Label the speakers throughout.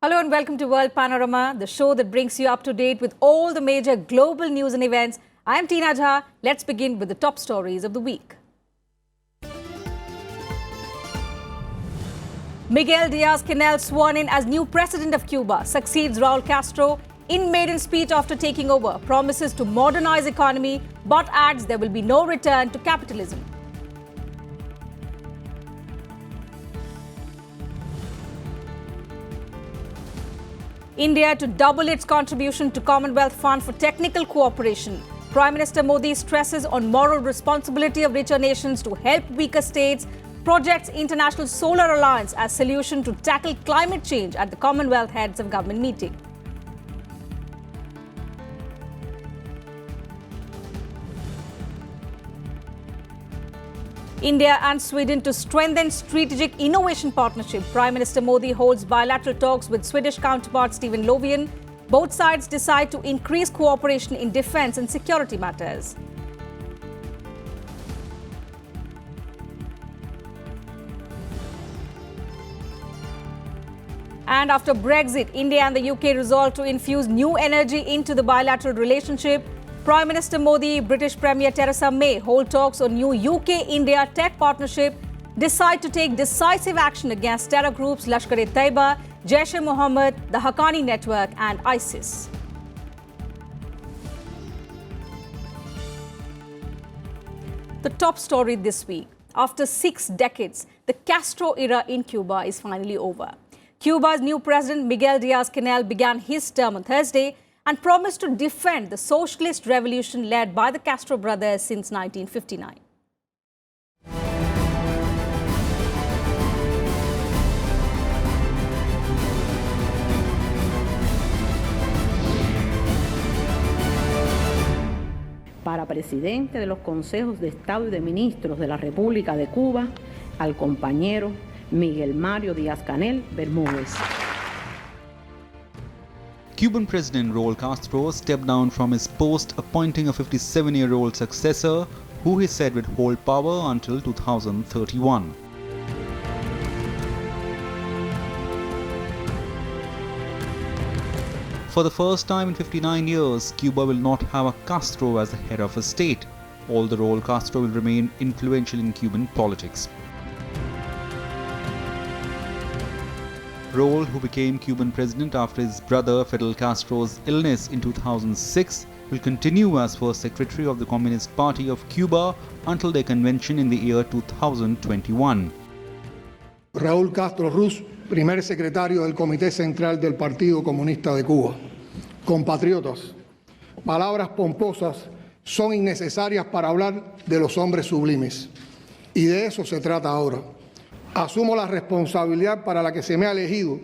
Speaker 1: Hello and welcome to World Panorama, the show that brings you up to date with all the major global news and events. I am Teena Jha. Let's begin with the top stories of the week. Miguel Diaz-Canel sworn in as new president of Cuba, succeeds Raul Castro in maiden speech after taking over, promises to modernize economy but adds there will be no return to capitalism. India to double its contribution to Commonwealth Fund for Technical Cooperation. Prime Minister Modi stresses on moral responsibility of richer nations to help weaker states, projects International Solar Alliance as solution to tackle climate change at the Commonwealth Heads of Government meeting. India and Sweden to strengthen strategic innovation partnership. Prime Minister Modi holds bilateral talks with Swedish counterpart Stefan Löfven. Both sides decide to increase cooperation in defence and security matters. And after Brexit, India and the UK resolved to infuse new energy into the bilateral relationship. Prime Minister Modi, British Premier Theresa May hold talks on new UK-India tech partnership, decide to take decisive action against terror groups Lashkar-e-Taiba, Jaish-e-Mohammed, the Haqqani network and ISIS. The top story this week. After 6 decades, the Castro era in Cuba is finally over. Cuba's new president, Miguel Diaz-Canel, began his term on Thursday and promised to defend the socialist revolution led by the Castro brothers since 1959.
Speaker 2: Para presidente de los consejos de Estado y de Ministros de la República de Cuba, al compañero Miguel Mario Diaz-Canel Bermúdez.
Speaker 3: Cuban President Raul Castro stepped down from his post, appointing a 57-year-old successor who he said would hold power until 2031. For the first time in 59 years, Cuba will not have a Castro as the head of a state, although Raul Castro will remain influential in Cuban politics. Raul, who became Cuban president after his brother Fidel Castro's illness in 2006, will continue as first secretary of the Communist Party of Cuba until their convention in the year 2021.
Speaker 4: Raúl Castro Ruz, primer secretario del Comité Central del Partido Comunista de Cuba. Compatriotas, palabras pomposas son innecesarias para hablar de los hombres sublimes. Y de eso se trata ahora. Asumo la responsabilidad para la que se me ha elegido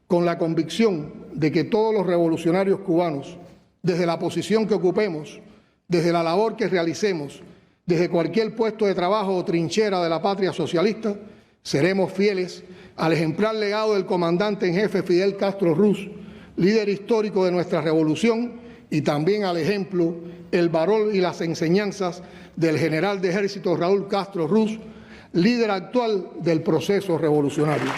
Speaker 4: con la convicción de que todos los revolucionarios cubanos, desde la posición que ocupemos, desde la labor que realicemos, desde cualquier puesto de trabajo o trinchera de la patria socialista, seremos fieles al ejemplar legado del comandante en jefe Fidel Castro Ruz, líder histórico de nuestra revolución, y también al ejemplo, el valor y las enseñanzas del general de ejército Raúl Castro Ruz, líder actual del proceso revolucionario.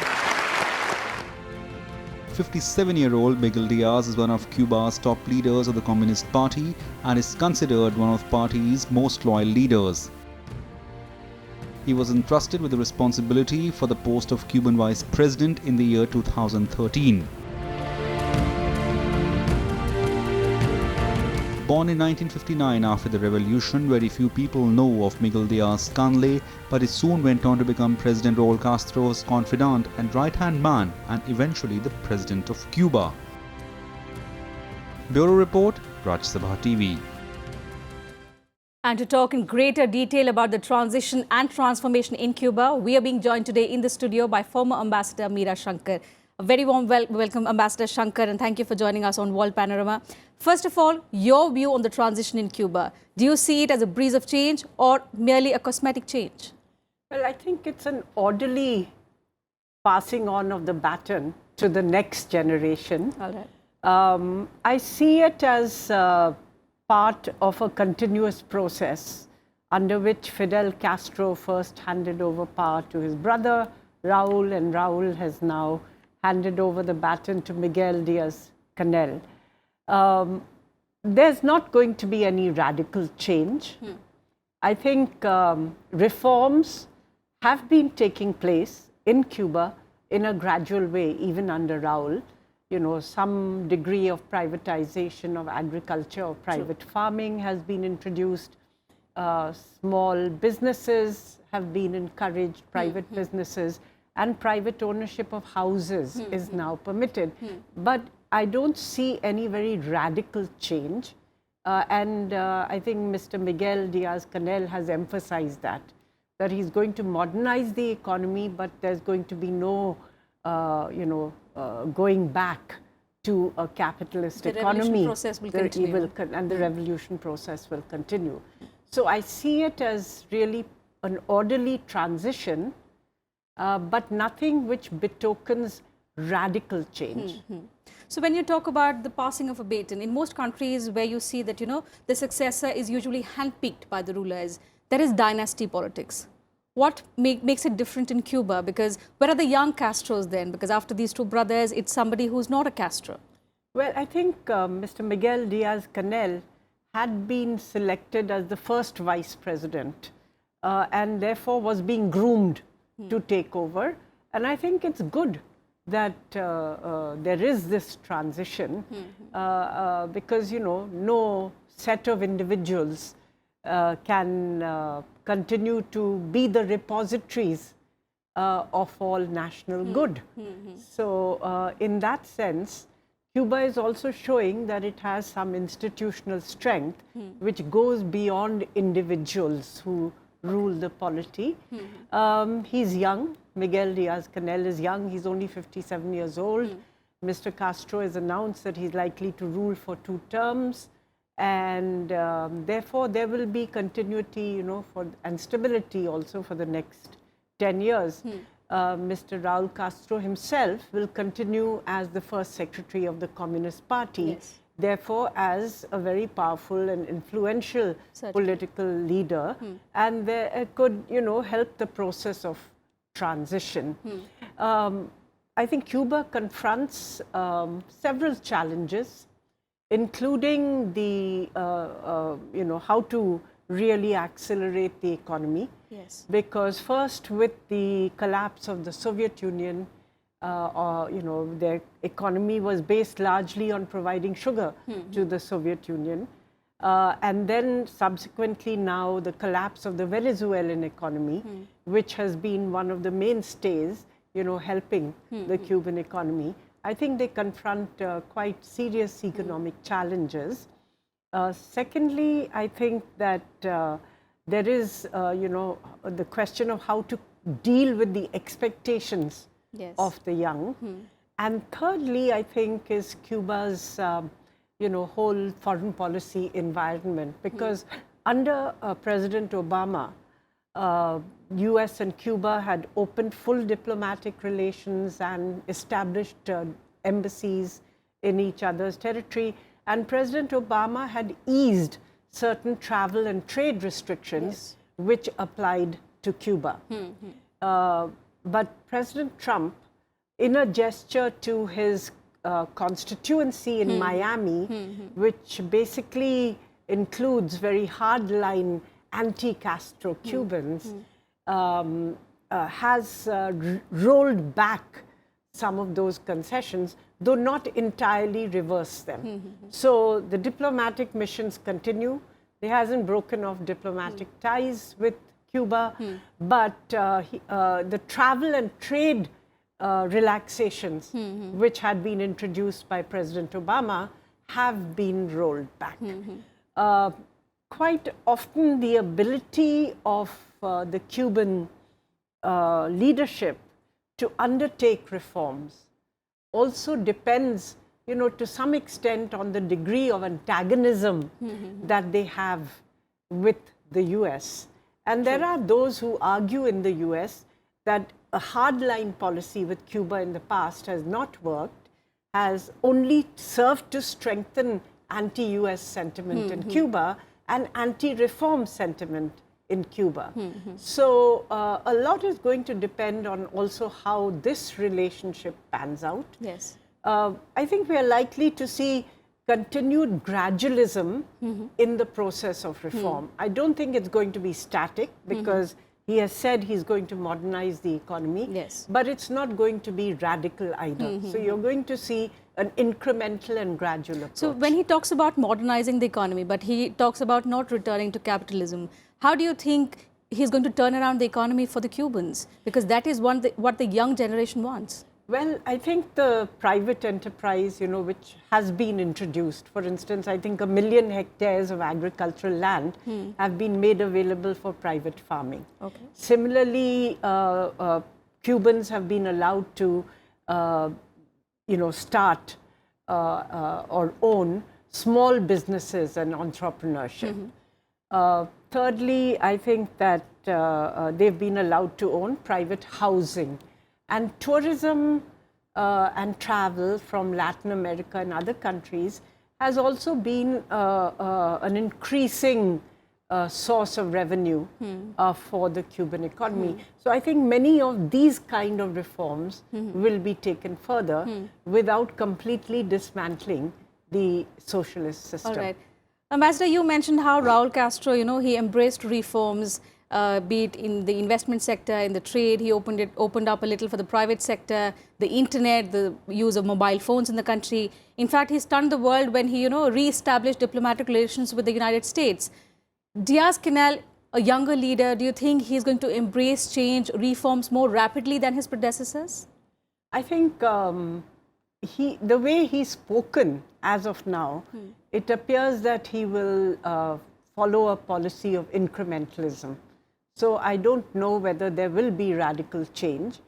Speaker 3: 57-year-old Miguel Diaz is one of Cuba's top leaders of the Communist Party and is considered one of the party's most loyal leaders. He was entrusted with the responsibility for the post of Cuban vice president in the year 2013. Born in 1959 after the revolution, very few people know of Miguel Diaz-Canel, but he soon went on to become President Raul Castro's confidant and right-hand man and eventually the President of Cuba. Bureau Report, Raj Sabha TV.
Speaker 1: And to talk in greater detail about the transition and transformation in Cuba, we are being joined today in the studio by former Ambassador Meera Shankar. A very warm welcome, Ambassador Shankar, and thank you for joining us on World Panorama. First of all, your view on the transition in Cuba. Do you see it as a breeze of change or merely a cosmetic change?
Speaker 5: Well, I think it's an orderly passing on of the baton to the next generation.
Speaker 1: All right.
Speaker 5: I see it as part of a continuous process under which Fidel Castro first handed over power to his brother, Raul, and Raul has now handed over the baton to Miguel Diaz-Canel. There's not going to be any radical change. I think reforms have been taking place in Cuba in a gradual way, even under Raul. You know, some degree of privatization of agriculture or private farming has been introduced. Small businesses have been encouraged, private businesses, and private ownership of houses is now permitted. But I don't see any very radical change. I think Mr. Miguel Diaz-Canel has emphasized that he's going to modernize the economy, but there's going to be no, going back to a capitalist economy.
Speaker 1: Process will continue.
Speaker 5: And the revolution process will continue. So I see it as really an orderly transition, but nothing which betokens radical change.
Speaker 1: So when you talk about the passing of a baton, in most countries where you see that, the successor is usually handpicked by the rulers, there is dynasty politics. What makes it different in Cuba? Because where are the young Castros then? Because after these two brothers, it's somebody who's not a Castro.
Speaker 5: Well, I think Mr. Miguel Diaz-Canel had been selected as the first vice president and therefore was being groomed to take over. And I think it's good that there is this transition because, no set of individuals can continue to be the repositories of all national good. So in that sense, Cuba is also showing that it has some institutional strength which goes beyond individuals who rule the polity. He's young. Miguel Diaz-Canel is young. He's only 57 years old. Mr. Castro has announced that he's likely to rule for 2 terms. And therefore, there will be continuity, and stability also for the next 10 years. Mr. Raul Castro himself will continue as the first secretary of the Communist Party, therefore as a very powerful and influential political leader, and there could, help the process of transition. I think Cuba confronts several challenges, including the, how to really accelerate the economy.
Speaker 1: Yes.
Speaker 5: Because first, with the collapse of the Soviet Union, their economy was based largely on providing sugar to the Soviet Union. And then subsequently now the collapse of the Venezuelan economy, which has been one of the mainstays, helping the Cuban economy. I think they confront quite serious economic challenges. Secondly, I think that there is, the question of how to deal with the expectations of the young. And thirdly, I think is Cuba's, whole foreign policy environment. Because under President Obama, US and Cuba had opened full diplomatic relations and established embassies in each other's territory. And President Obama had eased certain travel and trade restrictions which applied to Cuba. But President Trump, in a gesture to his constituency in Miami, which basically includes very hardline anti-Castro Cubans, has rolled back some of those concessions, though not entirely reverse them. So the diplomatic missions continue. He hasn't broken off diplomatic ties with Cuba, but the travel and trade relaxations, which had been introduced by President Obama, have been rolled back. Quite often, the ability of the Cuban leadership to undertake reforms also depends, to some extent on the degree of antagonism that they have with the US. And there are those who argue in the US that a hardline policy with Cuba in the past has not worked, has only served to strengthen anti-US sentiment in Cuba and anti-reform sentiment in Cuba. So a lot is going to depend on also how this relationship pans out.
Speaker 1: Yes.
Speaker 5: I think we are likely to see continued gradualism in the process of reform. I don't think it's going to be static because he has said he's going to modernize the economy,
Speaker 1: Yes.
Speaker 5: but it's not going to be radical either. So you're going to see an incremental and gradual approach.
Speaker 1: So when he talks about modernizing the economy, but he talks about not returning to capitalism, how do you think he's going to turn around the economy for the Cubans? Because that is what the young generation wants.
Speaker 5: Well, I think the private enterprise, which has been introduced, for instance, I think 1 million hectares of agricultural land have been made available for private farming.
Speaker 1: Okay.
Speaker 5: Similarly, Cubans have been allowed to, start or own small businesses and entrepreneurship. Thirdly, I think that they've been allowed to own private housing. And tourism and travel from Latin America and other countries has also been an increasing source of revenue for the Cuban economy. So I think many of these kind of reforms will be taken further without completely dismantling the socialist system.
Speaker 1: All right. Ambassador, you mentioned how Raul Castro, he embraced reforms, be it in the investment sector, in the trade. He opened up a little for the private sector, the internet, the use of mobile phones in the country. In fact, he stunned the world when he, re-established diplomatic relations with the United States. Diaz-Canel, a younger leader, do you think he's going to embrace change, reforms more rapidly than his predecessors?
Speaker 5: I think the way he's spoken as of now, it appears that he will follow a policy of incrementalism. So I don't know whether there will be radical change,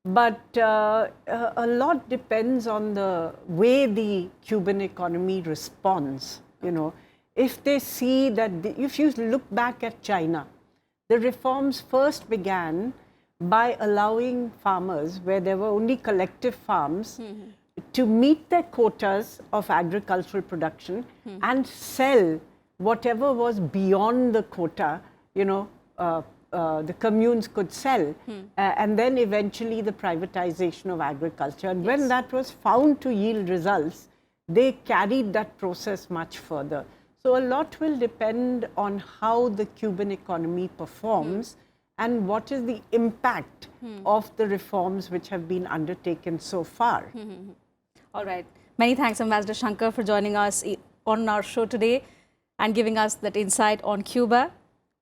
Speaker 5: but a lot depends on the way the Cuban economy responds. If they see that, if you look back at China, the reforms first began by allowing farmers, where there were only collective farms, to meet their quotas of agricultural production and sell whatever was beyond the quota, the communes could sell, and then eventually the privatization of agriculture. And when that was found to yield results, they carried that process much further. So a lot will depend on how the Cuban economy performs and what is the impact of the reforms which have been undertaken so far.
Speaker 1: All right. Many thanks, Ambassador Shankar, for joining us on our show today and giving us that insight on Cuba.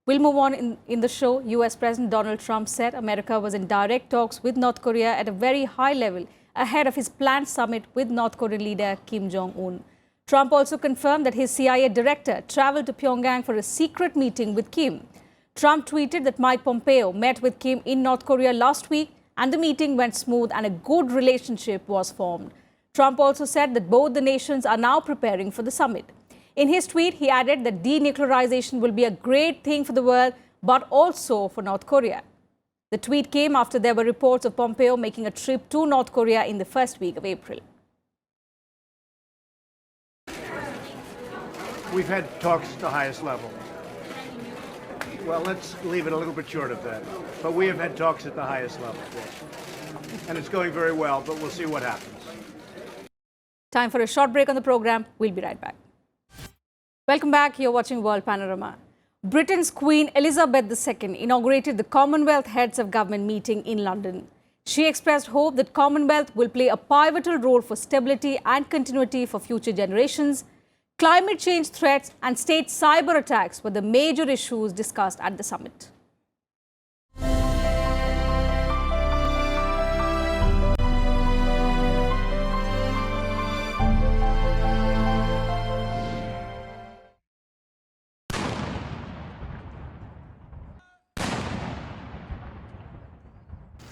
Speaker 1: We'll move on in the show. US President Donald Trump said America was in direct talks with North Korea at a very high level ahead of his planned summit with North Korean leader Kim Jong-un. Trump also confirmed that his CIA director traveled to Pyongyang for a secret meeting with Kim. Trump tweeted that Mike Pompeo met with Kim in North Korea last week and the meeting went smooth and a good relationship was formed. Trump also said that both the nations are now preparing for the summit. In his tweet, he added that denuclearization will be a great thing for the world, but also for North Korea. The tweet came after there were reports of Pompeo making a trip to North Korea in the first week of April.
Speaker 6: We've had talks at the highest level. Well, let's leave it a little bit short of that. But we have had talks at the highest level. And it's going very well, but we'll see what happens.
Speaker 1: Time for a short break on the program. We'll be right back. Welcome back. You're watching World Panorama. Britain's Queen Elizabeth II inaugurated the Commonwealth Heads of Government meeting in London. She expressed hope that Commonwealth will play a pivotal role for stability and continuity for future generations. Climate change threats and state cyber attacks were the major issues discussed at the summit.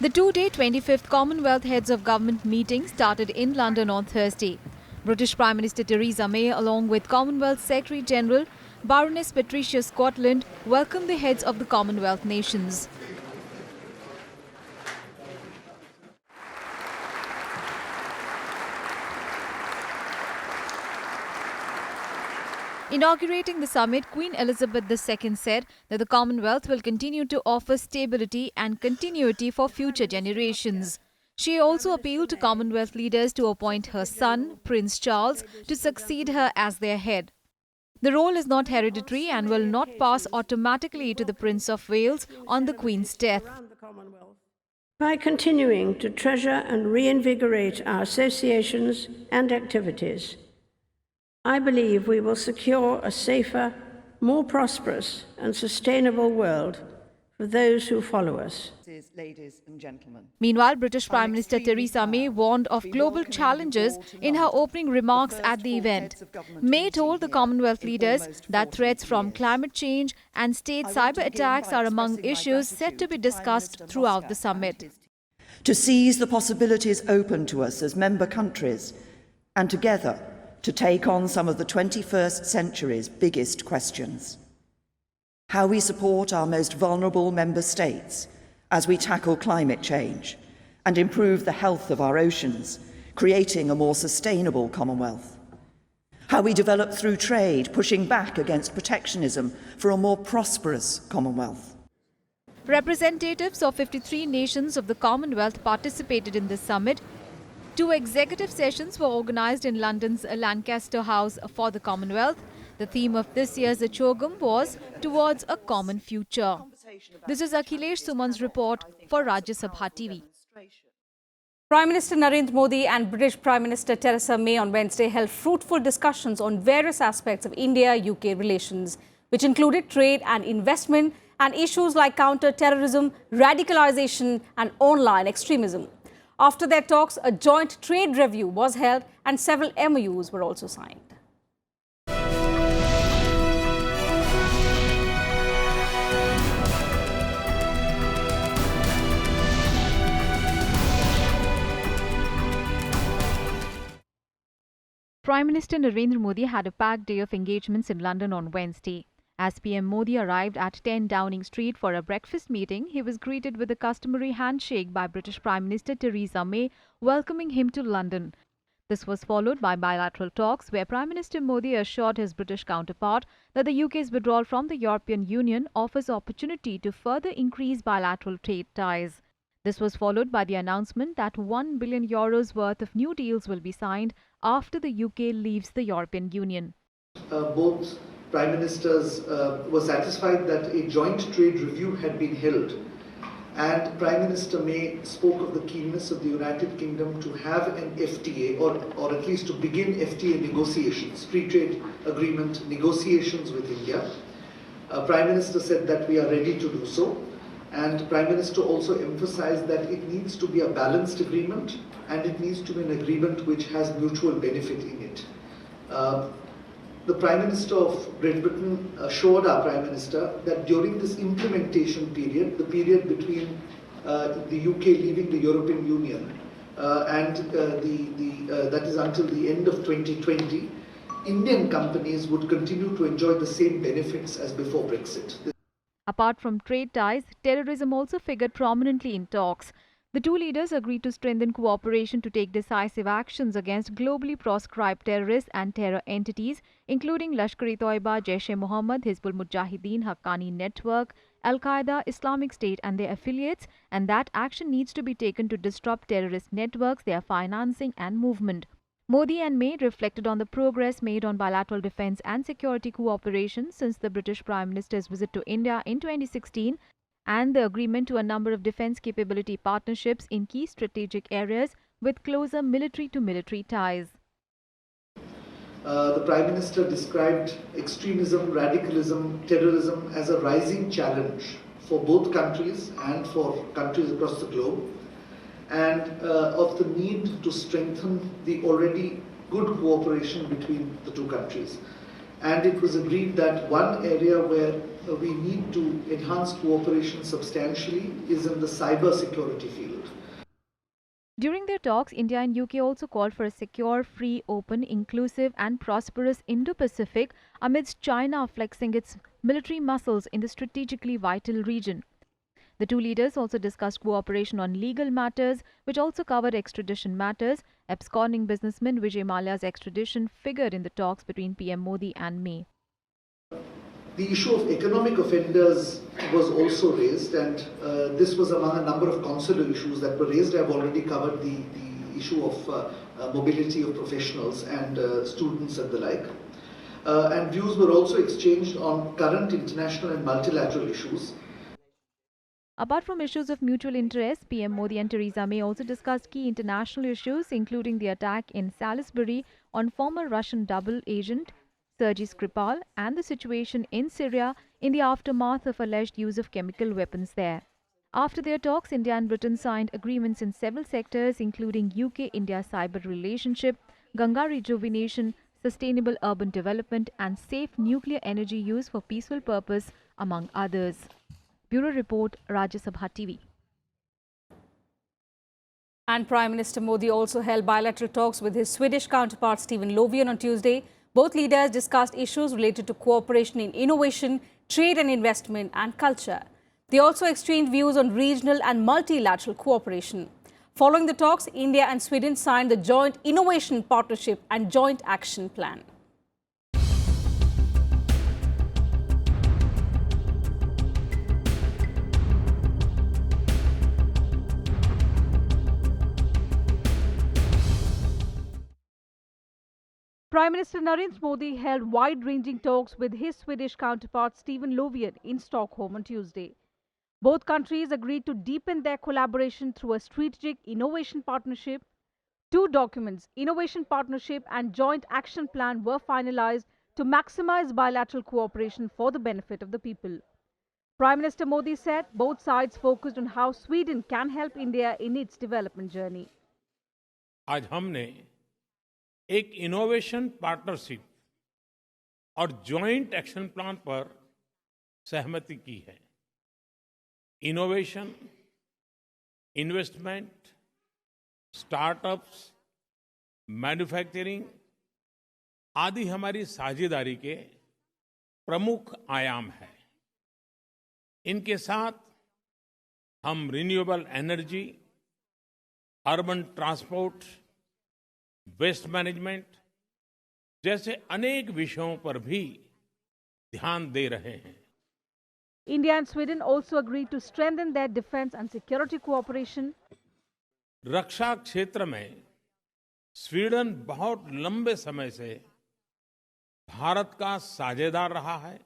Speaker 7: The two-day 25th Commonwealth Heads of Government meeting started in London on Thursday. British Prime Minister Theresa May, along with Commonwealth Secretary-General Baroness Patricia Scotland, welcomed the heads of the Commonwealth nations. Inaugurating the summit, Queen Elizabeth II said that the Commonwealth will continue to offer stability and continuity for future generations. She also appealed to Commonwealth leaders to appoint her son, Prince Charles, to succeed her as their head. The role is not hereditary and will not pass automatically to the Prince of Wales on the Queen's death.
Speaker 8: By continuing to treasure and reinvigorate our associations and activities, I believe we will secure a safer, more prosperous and sustainable world for those who follow us.
Speaker 9: Ladies and gentlemen.
Speaker 7: Meanwhile, British Prime Minister Theresa May warned of global challenges in her opening remarks at the event. May told the Commonwealth leaders that threats from climate change and state cyber attacks are among issues set to be discussed throughout the summit.
Speaker 9: To seize the possibilities open to us as member countries and together to take on some of the 21st century's biggest questions. How we support our most vulnerable member states as we tackle climate change and improve the health of our oceans, creating a more sustainable Commonwealth. How we develop through trade, pushing back against protectionism for a more prosperous Commonwealth.
Speaker 7: Representatives of 53 nations of the Commonwealth participated in this summit. 2 executive sessions were organised in London's Lancaster House for the Commonwealth. The theme of this year's Achogam was Towards a Common Future. This is Akhilesh Suman's report for Rajya Sabha TV.
Speaker 1: Prime Minister Narendra Modi and British Prime Minister Theresa May on Wednesday held fruitful discussions on various aspects of India-UK relations, which included trade and investment and issues like counter-terrorism, radicalisation and online extremism. After their talks, a joint trade review was held and several MOUs were also signed.
Speaker 7: Prime Minister Narendra Modi had a packed day of engagements in London on Wednesday. As PM Modi arrived at 10 Downing Street for a breakfast meeting, he was greeted with a customary handshake by British Prime Minister Theresa May, welcoming him to London. This was followed by bilateral talks where Prime Minister Modi assured his British counterpart that the UK's withdrawal from the European Union offers opportunity to further increase bilateral trade ties. This was followed by the announcement that €1 billion worth of new deals will be signed after the UK leaves the European Union.
Speaker 10: Both Prime Ministers were satisfied that a joint trade review had been held, and Prime Minister May spoke of the keenness of the United Kingdom to have an FTA or at least to begin FTA negotiations, free trade agreement negotiations with India. Prime Minister said that we are ready to do so. And Prime Minister also emphasized that it needs to be a balanced agreement and it needs to be an agreement which has mutual benefit in it. The Prime Minister of Great Britain assured our Prime Minister that during this implementation period, the period between the UK leaving the European Union and that is until the end of 2020, Indian companies would continue to enjoy the same benefits as before Brexit.
Speaker 7: Apart from trade ties, terrorism also figured prominently in talks. The two leaders agreed to strengthen cooperation to take decisive actions against globally proscribed terrorists and terror entities, including Lashkar-e-Toiba, Jaish-e-Mohammed, Hizbul Mujahideen, Haqqani Network, Al-Qaeda, Islamic State and their affiliates, and that action needs to be taken to disrupt terrorist networks, their financing and movement. Modi and May reflected on the progress made on bilateral defence and security cooperation since the British Prime Minister's visit to India in 2016 and the agreement to a number of defence capability partnerships in key strategic areas with closer military-to-military ties.
Speaker 10: The Prime Minister described extremism, radicalism, terrorism as a rising challenge for both countries and for countries across the globe, and of the need to strengthen the already good cooperation between the two countries. And it was agreed that one area where we need to enhance cooperation substantially is in the cyber security field.
Speaker 7: During their talks, India and UK also called for a secure, free, open, inclusive and prosperous Indo-Pacific amidst China flexing its military muscles in the strategically vital region. The two leaders also discussed cooperation on legal matters, which also covered extradition matters. Absconding businessman Vijay Mallya's extradition figured in the talks between PM Modi and May.
Speaker 10: The issue of economic offenders was also raised, and this was among a number of consular issues that were raised. I've already covered the issue of mobility of professionals and students and the like. And views were also exchanged on current international and multilateral issues.
Speaker 7: Apart from issues of mutual interest, PM Modi and Theresa May also discussed key international issues, including the attack in Salisbury on former Russian double agent Sergei Skripal and the situation in Syria in the aftermath of alleged use of chemical weapons there. After their talks, India and Britain signed agreements in several sectors, including UK-India cyber relationship, Ganga rejuvenation, sustainable urban development, and safe nuclear energy use for peaceful purpose, among others. Bureau Report, Rajya Sabha TV.
Speaker 1: And Prime Minister Modi also held bilateral talks with his Swedish counterpart Stephen Löfven on Tuesday. Both leaders discussed issues related to cooperation in innovation, trade and investment, and culture. They also exchanged views on regional and multilateral cooperation. Following the talks, India and Sweden signed the Joint Innovation Partnership and Joint Action Plan. Prime Minister Narendra Modi held wide-ranging talks with his Swedish counterpart Stephen Löfven in Stockholm on Tuesday. Both countries agreed to deepen their collaboration through a strategic innovation partnership. Two documents, Innovation Partnership and Joint Action Plan, were finalized to maximize bilateral cooperation for the benefit of the people. Prime Minister Modi said both sides focused on how Sweden can help India in its development journey.
Speaker 11: आज हमने एक innovation partnership और joint action plan पर सहमति की है। Innovation, investment, startups, manufacturing आदि हमारी साझेदारी के प्रमुख आयाम हैं। इनके साथ हम renewable energy, urban transport, waste management जैसे अनेक विषयों पर भी ध्यान दे रहे हैं।
Speaker 1: India and Sweden also agreed to strengthen their defense and security cooperation.
Speaker 11: रक्षा क्षेत्र में स्वीडन बहुत लंबे समय से भारत का साझेदार रहा है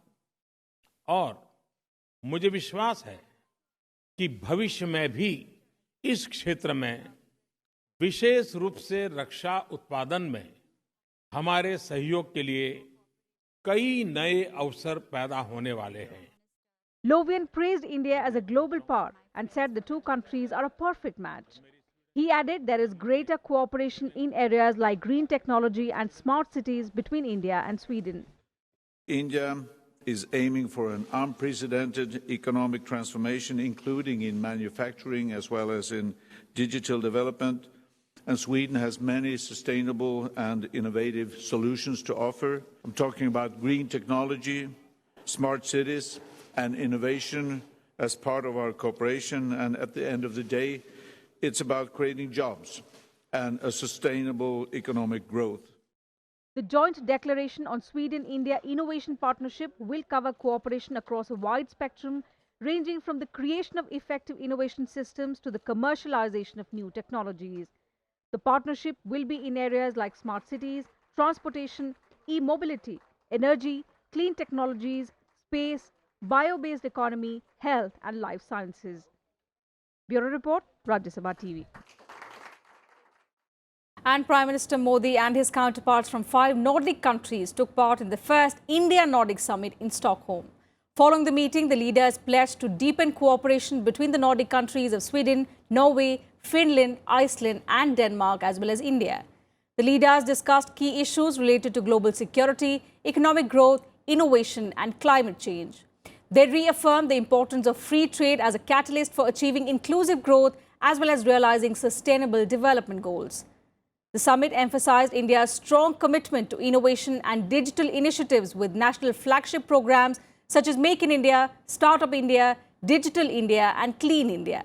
Speaker 11: और मुझे विश्वास है कि भविष्य में भी इस क्षेत्र में विशेष रूप से रक्षा उत्पादन में हमारे सहयोग के लिए कई नए अवसर पैदा होने वाले हैं।
Speaker 1: Löfven praised India as a global power and said the two countries are a perfect match. He added there is greater cooperation in areas like green technology and smart cities between India and Sweden.
Speaker 12: India is aiming for an unprecedented economic transformation, including in manufacturing as well as in digital development. And Sweden has many sustainable and innovative solutions to offer. I'm talking about green technology, smart cities, and innovation as part of our cooperation. And at the end of the day, it's about creating jobs and a sustainable economic growth.
Speaker 1: The joint declaration on Sweden-India Innovation Partnership will cover cooperation across a wide spectrum, ranging from the creation of effective innovation systems to the commercialization of new technologies. The partnership will be in areas like smart cities, transportation, e-mobility, energy, clean technologies, space, bio-based economy, health and life sciences. Bureau Report, Rajya Sabha TV. And Prime Minister Modi and his counterparts from 5 Nordic countries took part in the first India-Nordic summit in Stockholm. Following the meeting, the leaders pledged to deepen cooperation between the Nordic countries of Sweden, Norway, Finland, Iceland and Denmark, as well as India. The leaders discussed key issues related to global security, economic growth, innovation and climate change. They reaffirmed the importance of free trade as a catalyst for achieving inclusive growth as well as realizing sustainable development goals. The summit emphasized India's strong commitment to innovation and digital initiatives with national flagship programs such as Make in India, Startup India, Digital India and Clean India.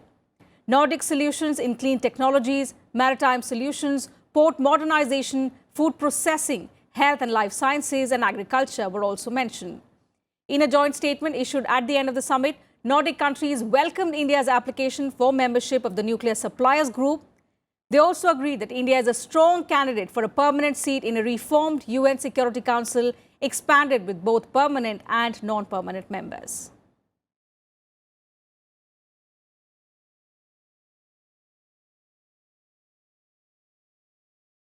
Speaker 1: Nordic solutions in clean technologies, maritime solutions, port modernization, food processing, health and life sciences and agriculture were also mentioned. In a joint statement issued at the end of the summit, Nordic countries welcomed India's application for membership of the Nuclear Suppliers Group. They also agreed that India is a strong candidate for a permanent seat in a reformed UN Security Council, expanded with both permanent and non-permanent members.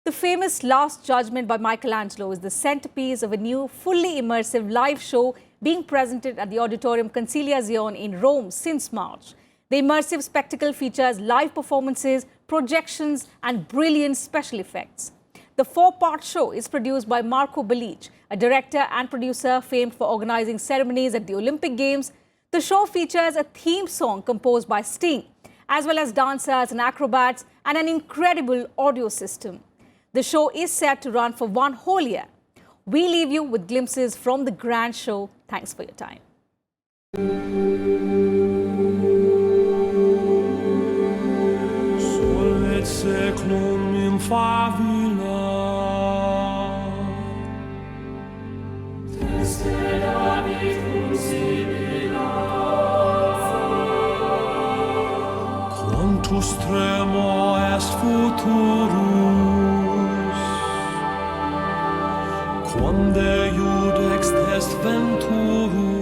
Speaker 1: The famous Last Judgment by Michelangelo is the centerpiece of a new, fully immersive live show being presented at the Auditorium Conciliazione in Rome since March. The immersive spectacle features live performances, projections, and brilliant special effects. The four-part show is produced by Marco Bellic, a director and producer famed for organizing ceremonies at the Olympic Games. The show features a theme song composed by Sting, as well as dancers and acrobats, and an incredible audio system. The show is set to run for one whole year. We leave you with glimpses from the grand show. Thanks for your time.
Speaker 13: Quantus tremo est futurus, quam de iudex est venturus.